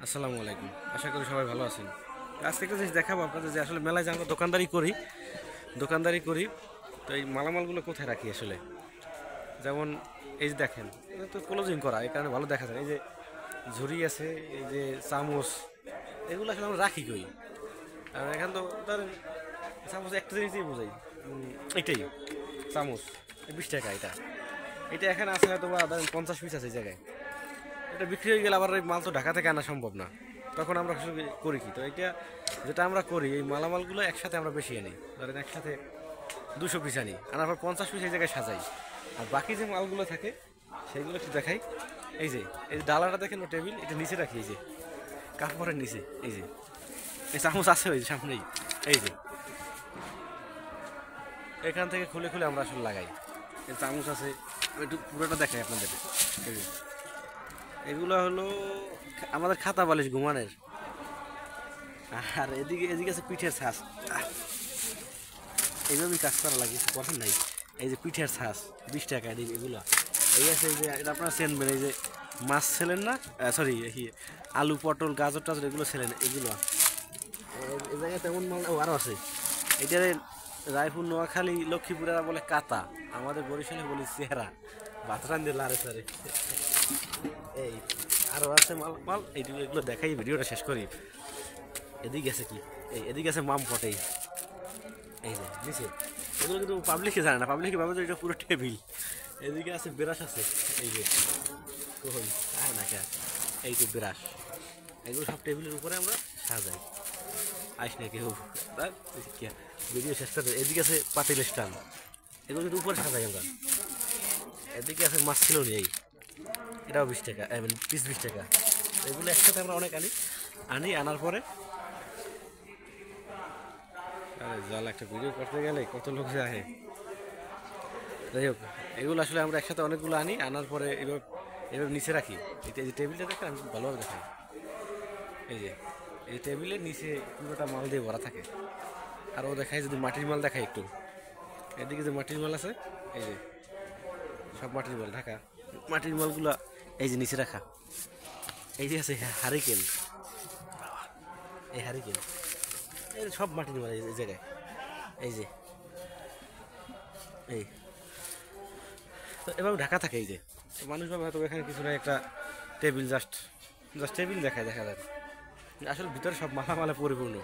আসসালামু আলাইকুম। আশা করি সবাই ভালো আছেন। আজকে একটা জিনিস দেখাবো আপনাদের যে আসলে মেলায় যে আমরা দোকানদারি করি তো এই মালামালগুলো কোথায় রাখি আসলে। যেমন এই যে দেখেন, এটা তো ক্লোজিং করা, এই কারণে ভালো দেখা যায়। এই যে ঝুড়ি আছে, এই যে চামচ, এগুলো আসলে আমরা রাখি কই? আর এখান তো ধরেন চামচ একটা জিনিসই বোঝাই, এটাই চামচ 20 টাকা। এটা এটা এখানে আছে হয়তো বা ধরেন 50 পিস আছে এই জায়গায়। এটা বিক্রি হয়ে গেলে আবার এই মাল তো ঢাকা থেকে আনা সম্ভব না। তখন আমরা আসলে করি কি, তো এটা যেটা আমরা করি, এই মালামালগুলো একসাথে আমরা বেশি আনি। ধরেন একসাথে 200 পিস আনি, আনার পর 50 পিস এই জায়গায় সাজাই। আর বাকি যে মালগুলো থাকে সেইগুলো একটু দেখাই। এই যে ডালাটা দেখেন, ও টেবিল, এটা নিচে রাখি, এই যে কাপড়ের নিচে। এই যে এই চামচ আছে ওই যে সামনেই, এই যে এখান থেকে খুলে খুলে আমরা আসলে লাগাই। এই চামচ আছে, একটু পুরোটা দেখাই আপনাদের। এই যে এগুলো হলো আমাদের খাতা বালিশ ঘুমানের। আর এদিকে এদিকে আছে পিঠের ছাঁচ। এইভাবেই কাজ করা লাগে, কিছু করার নাই। এই যে পিঠের ছাঁচ 20 টাকা, এদিকে এগুলো। এই আছে, এই যে এটা আপনারা চেনবেন, এই যে মাছ ছেলেন না, সরি, আলু পটল গাজর টাজর এগুলো ছেলেন, এগুলো এই জায়গায় তেমন মাল আরও আছে। এটারে রায়পুর নোয়াখালী লক্ষ্মীপুরেরা বলে কাতা, আমাদের বরিশালে বলি চেহারা। বাতরান দিয়ে লারে সারে। এই আরও আছে মাল মাল, এইটুকু এগুলো দেখাই ভিডিওটা শেষ করি। এদিকে আছে কি, এদিকে আছে মাম পটেই, এই যে নিচে। এগুলো কিন্তু পাবলিকে জানে না, পাবলিকে ভাবে যে এটা পুরো টেবিল। এদিকে আছে ব্রাশ আছে, এই যে কই না কে, এই যে ব্রাশ। এগুলো সব টেবিলের উপরে আমরা সাজাই। আইস না কেউ, ভিডিও শেষ করে। এদিকে আছে পাতিল স্ট্যান্ড, এগুলো কিন্তু উপরে সাজাই আমরা। এদিকে আছে মাছ ছিল এই, এটাও 20 টাকা, পিস 20 টাকা। এগুলো একসাথে আমরা অনেক আনার পরে, আরে জাল একটা ভিডিও করতে গেলে কত লোক যায়। যাই হোক, এগুলো আসলে আমরা একসাথে অনেকগুলো আনার পরে এভাবে এভাবে নিচে রাখি। এটা এই যে টেবিলটা দেখেন, আমি ভালোভাবে দেখাই। এই যে এই টেবিলের নিচে পুরোটা মাল দিয়ে ভরা থাকে। আর ও দেখায়, যদি মাটির মাল দেখায় একটু, এদিকে যে মাটির মাল আছে, এই যে সব মাটির মাল ঢাকা। মাটির মালগুলা এই যে নিচে রাখা। এই যে আছে হারিকেন, এই হারিকেন, এই সব মাটির মাল এই জায়গায়। এই যে এই তো এভাবে ঢাকা থাকে। এই যে মানুষ ভাবে হয়তো এখানে কিছু না, একটা টেবিল, জাস্ট জাস্ট টেবিল দেখা যায়। আসলে ভিতরে সব মালামালে পরিপূর্ণ।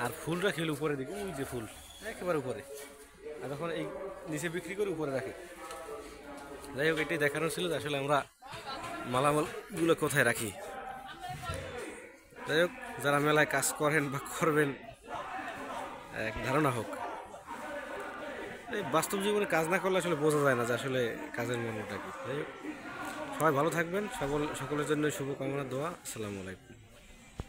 আর ফুল রাখি হলো উপরে দিকে, ওই যে ফুল একেবারে উপরে। আর যখন এই নিচে বিক্রি করে উপরে রাখি। যাই হোক, এটাই দেখানোর ছিল যে আসলে আমরা মালামালগুলো কোথায় রাখি। যাই হোক, যারা মেলায় কাজ করেন বা করবেন, এক ধারণা হোক। এই বাস্তব জীবনে কাজ না করলে আসলে বোঝা যায় না যে আসলে কাজের মর্মটা কি। যাই হোক, সবাই ভালো থাকবেন, সকলের জন্য শুভকামনা, দোয়া। আসসালামু আলাইকুম।